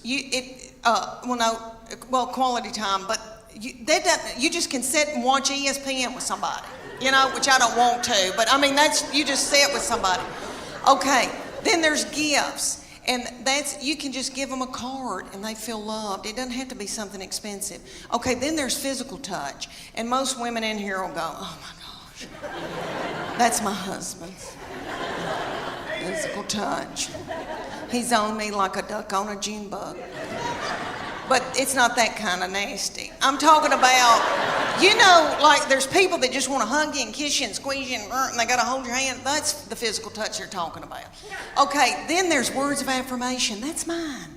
Quality time, but you just can sit and watch ESPN with somebody, which I don't want to, but I mean, you just sit with somebody. Okay, then there's gifts, and you can just give them a card and they feel loved. It doesn't have to be something expensive. Okay, then there's physical touch, and most women in here will go, oh my gosh, that's my husband's. Physical touch. He's on me like a duck on a June bug. But it's not that kind of nasty. I'm talking about, like there's people that just want to hug you and kiss you and squeeze you and they got to hold your hand. That's the physical touch you're talking about. Okay, then there's words of affirmation. That's mine.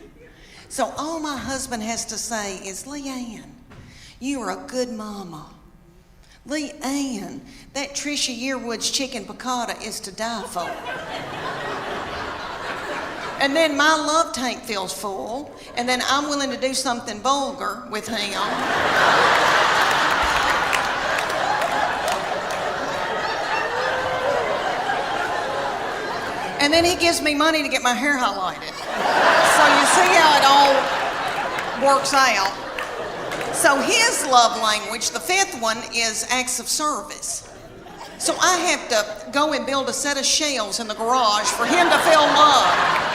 So all my husband has to say is, Leanne, you are a good mama. Leanne, that Trisha Yearwood's chicken piccata is to die for. And then my love tank feels full, and then I'm willing to do something vulgar with him. And then he gives me money to get my hair highlighted. So you see how it all works out. So his love language, the 5th one, is acts of service. So I have to go and build a set of shelves in the garage for him to feel loved.